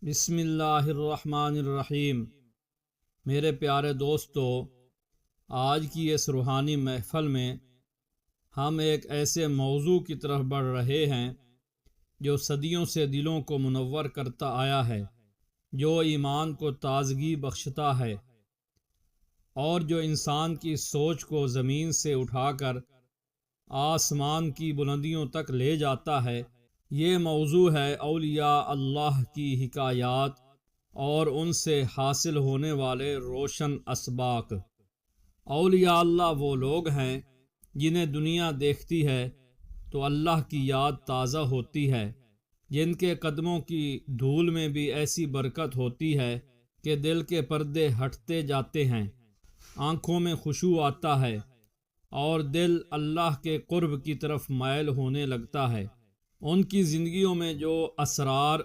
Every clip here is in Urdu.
بسم اللہ الرحمن الرحیم۔ میرے پیارے دوستو، آج کی اس روحانی محفل میں ہم ایک ایسے موضوع کی طرف بڑھ رہے ہیں جو صدیوں سے دلوں کو منور کرتا آیا ہے، جو ایمان کو تازگی بخشتا ہے اور جو انسان کی سوچ کو زمین سے اٹھا کر آسمان کی بلندیوں تک لے جاتا ہے۔ یہ موضوع ہے اولیاء اللہ کی حکایات اور ان سے حاصل ہونے والے روشن اسباق۔ اولیاء اللہ وہ لوگ ہیں جنہیں دنیا دیکھتی ہے تو اللہ کی یاد تازہ ہوتی ہے، جن کے قدموں کی دھول میں بھی ایسی برکت ہوتی ہے کہ دل کے پردے ہٹتے جاتے ہیں، آنکھوں میں خشوع آتا ہے اور دل اللہ کے قرب کی طرف مائل ہونے لگتا ہے۔ ان کی زندگیوں میں جو اسرار،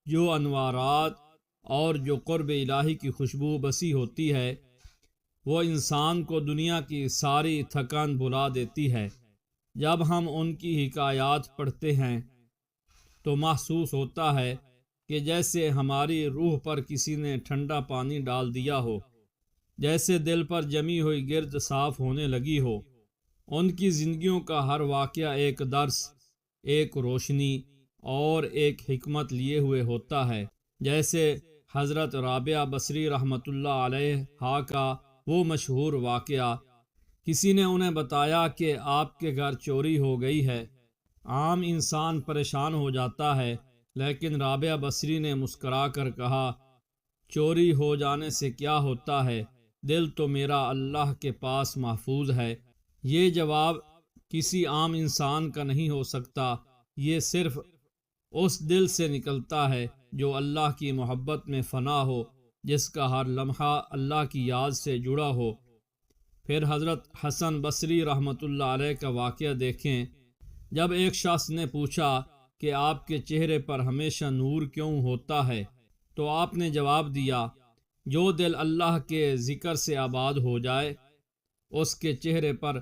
جو انوارات اور جو قرب الہی کی خوشبو بسی ہوتی ہے، وہ انسان کو دنیا کی ساری تھکان بھلا دیتی ہے۔ جب ہم ان کی حکایات پڑھتے ہیں تو محسوس ہوتا ہے کہ جیسے ہماری روح پر کسی نے ٹھنڈا پانی ڈال دیا ہو، جیسے دل پر جمی ہوئی گرد صاف ہونے لگی ہو۔ ان کی زندگیوں کا ہر واقعہ ایک درس، ایک روشنی اور ایک حکمت لیے ہوئے ہوتا ہے، جیسے حضرت رابعہ بصری رحمۃ اللہ علیہ کا وہ مشہور واقعہ۔ کسی نے انہیں بتایا کہ آپ کے گھر چوری ہو گئی ہے۔ عام انسان پریشان ہو جاتا ہے، لیکن رابعہ بصری نے مسکرا کر کہا، چوری ہو جانے سے کیا ہوتا ہے، دل تو میرا اللہ کے پاس محفوظ ہے۔ یہ جواب کسی عام انسان کا نہیں ہو سکتا، یہ صرف اس دل سے نکلتا ہے جو اللہ کی محبت میں فنا ہو، جس کا ہر لمحہ اللہ کی یاد سے جڑا ہو۔ پھر حضرت حسن بصری رحمۃ اللہ علیہ کا واقعہ دیکھیں۔ جب ایک شخص نے پوچھا کہ آپ کے چہرے پر ہمیشہ نور کیوں ہوتا ہے، تو آپ نے جواب دیا، جو دل اللہ کے ذکر سے آباد ہو جائے، اس کے چہرے پر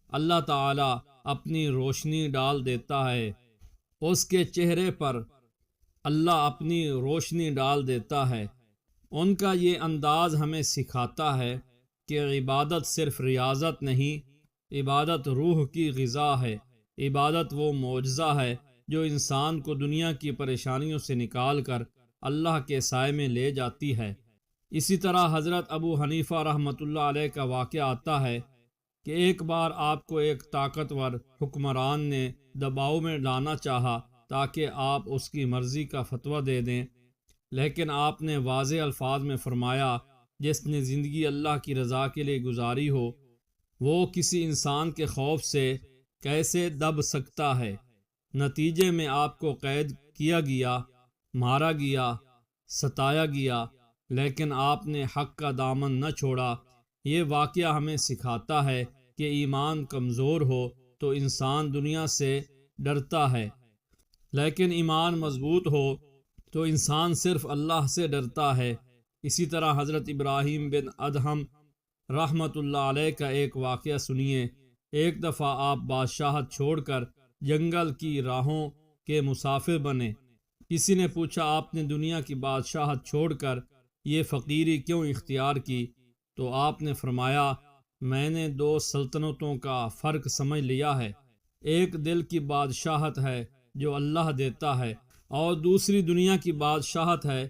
اللہ تعالی اپنی روشنی ڈال دیتا ہے، اس کے چہرے پر اللہ اپنی روشنی ڈال دیتا ہے۔ ان کا یہ انداز ہمیں سکھاتا ہے کہ عبادت صرف ریاضت نہیں، عبادت روح کی غذا ہے۔ عبادت وہ معجزہ ہے جو انسان کو دنیا کی پریشانیوں سے نکال کر اللہ کے سائے میں لے جاتی ہے۔ اسی طرح حضرت ابو حنیفہ رحمۃ اللہ علیہ کا واقعہ آتا ہے کہ ایک بار آپ کو ایک طاقتور حکمران نے دباؤ میں لانا چاہا تاکہ آپ اس کی مرضی کا فتویٰ دے دیں، لیکن آپ نے واضح الفاظ میں فرمایا، جس نے زندگی اللہ کی رضا کے لیے گزاری ہو، وہ کسی انسان کے خوف سے کیسے دب سکتا ہے۔ نتیجے میں آپ کو قید کیا گیا، مارا گیا، ستایا گیا، لیکن آپ نے حق کا دامن نہ چھوڑا۔ یہ واقعہ ہمیں سکھاتا ہے کہ ایمان کمزور ہو تو انسان دنیا سے ڈرتا ہے، لیکن ایمان مضبوط ہو تو انسان صرف اللہ سے ڈرتا ہے۔ اسی طرح حضرت ابراہیم بن ادہم رحمۃ اللہ علیہ کا ایک واقعہ سنیے۔ ایک دفعہ آپ بادشاہت چھوڑ کر جنگل کی راہوں کے مسافر بنے۔ کسی نے پوچھا، آپ نے دنیا کی بادشاہت چھوڑ کر یہ فقیری کیوں اختیار کی؟ تو آپ نے فرمایا، میں نے دو سلطنتوں کا فرق سمجھ لیا ہے، ایک دل کی بادشاہت ہے جو اللہ دیتا ہے، اور دوسری دنیا کی بادشاہت ہے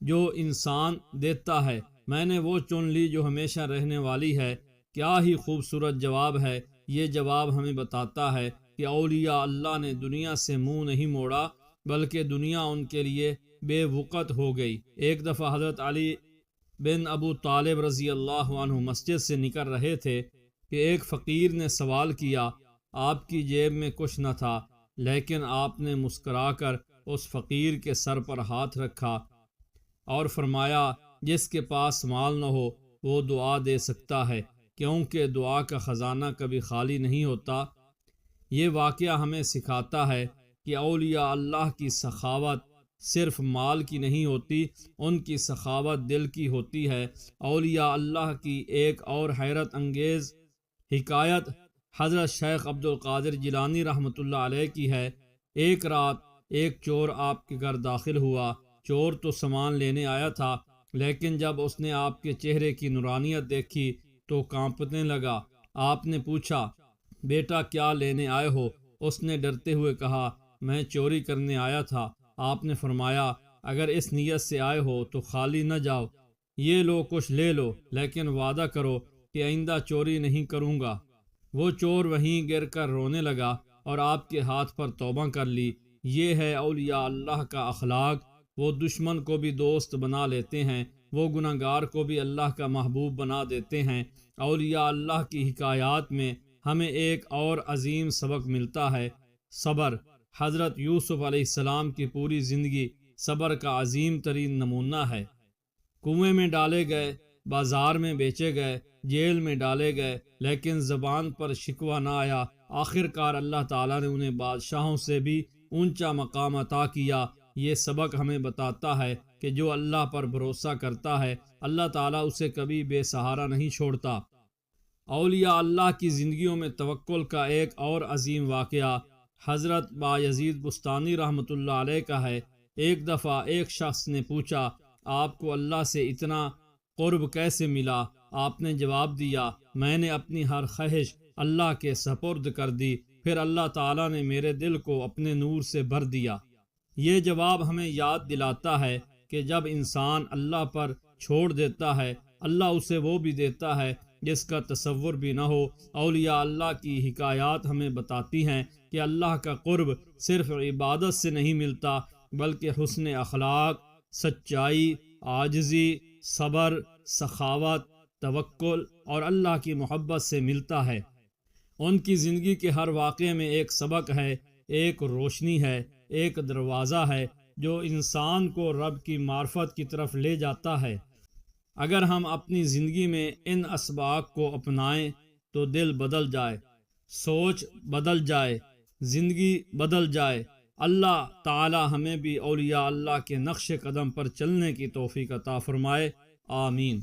جو انسان دیتا ہے۔ میں نے وہ چن لی جو ہمیشہ رہنے والی ہے۔ کیا ہی خوبصورت جواب ہے۔ یہ جواب ہمیں بتاتا ہے کہ اولیاء اللہ نے دنیا سے منہ نہیں موڑا، بلکہ دنیا ان کے لیے بے وقت ہو گئی۔ ایک دفعہ حضرت علی بن ابو طالب رضی اللہ عنہ مسجد سے نکل رہے تھے کہ ایک فقیر نے سوال کیا۔ آپ کی جیب میں کچھ نہ تھا، لیکن آپ نے مسکرا کر اس فقیر کے سر پر ہاتھ رکھا اور فرمایا، جس کے پاس مال نہ ہو وہ دعا دے سکتا ہے، کیونکہ دعا کا خزانہ کبھی خالی نہیں ہوتا۔ یہ واقعہ ہمیں سکھاتا ہے کہ اولیاء اللہ کی سخاوت صرف مال کی نہیں ہوتی، ان کی سخاوت دل کی ہوتی ہے۔ اولیاء اللہ کی ایک اور حیرت انگیز حکایت حضرت شیخ عبد القادر جیلانی رحمۃ اللہ علیہ کی ہے۔ ایک رات ایک چور آپ کے گھر داخل ہوا چور تو سامان لینے آیا تھا، لیکن جب اس نے آپ کے چہرے کی نورانیت دیکھی تو کانپنے لگا۔ آپ نے پوچھا، بیٹا کیا لینے آئے ہو؟ اس نے ڈرتے ہوئے کہا، میں چوری کرنے آیا تھا۔ آپ نے فرمایا، اگر اس نیت سے آئے ہو تو خالی نہ جاؤ، یہ لو کچھ لے لو، لیکن وعدہ کرو کہ آئندہ چوری نہیں کروں گا۔ وہ چور وہیں گر کر رونے لگا اور آپ کے ہاتھ پر توبہ کر لی۔ یہ ہے اولیاء اللہ کا اخلاق۔ وہ دشمن کو بھی دوست بنا لیتے ہیں، وہ گناہگار کو بھی اللہ کا محبوب بنا دیتے ہیں۔ اولیاء اللہ کی حکایات میں ہمیں ایک اور عظیم سبق ملتا ہے، صبر۔ حضرت یوسف علیہ السلام کی پوری زندگی صبر کا عظیم ترین نمونہ ہے۔ کنویں میں ڈالے گئے، بازار میں بیچے گئے، جیل میں ڈالے گئے، لیکن زبان پر شکوہ نہ آیا۔ آخر کار اللہ تعالیٰ نے انہیں بادشاہوں سے بھی اونچا مقام عطا کیا۔ یہ سبق ہمیں بتاتا ہے کہ جو اللہ پر بھروسہ کرتا ہے، اللہ تعالیٰ اسے کبھی بے سہارا نہیں چھوڑتا۔ اولیاء اللہ کی زندگیوں میں توکل کا ایک اور عظیم واقعہ حضرت بایزید بستانی رحمۃ اللہ علیہ کا ہے۔ ایک دفعہ ایک شخص نے پوچھا، آپ کو اللہ سے اتنا قرب کیسے ملا؟ آپ نے جواب دیا، میں نے اپنی ہر خواہش اللہ کے سپرد کر دی، پھر اللہ تعالیٰ نے میرے دل کو اپنے نور سے بھر دیا۔ یہ جواب ہمیں یاد دلاتا ہے کہ جب انسان اللہ پر چھوڑ دیتا ہے، اللہ اسے وہ بھی دیتا ہے جس کا تصور بھی نہ ہو۔ اولیاء اللہ کی حکایات ہمیں بتاتی ہیں کہ اللہ کا قرب صرف عبادت سے نہیں ملتا، بلکہ حسن اخلاق، سچائی، عاجزی، صبر، سخاوت، توکل اور اللہ کی محبت سے ملتا ہے۔ ان کی زندگی کے ہر واقعے میں ایک سبق ہے، ایک روشنی ہے، ایک دروازہ ہے جو انسان کو رب کی معرفت کی طرف لے جاتا ہے۔ اگر ہم اپنی زندگی میں ان اسباق کو اپنائیں تو دل بدل جائے، سوچ بدل جائے، زندگی بدل جائے۔ اللہ تعالی ہمیں بھی اولیاء اللہ کے نقش قدم پر چلنے کی توفیق عطا فرمائے، آمین۔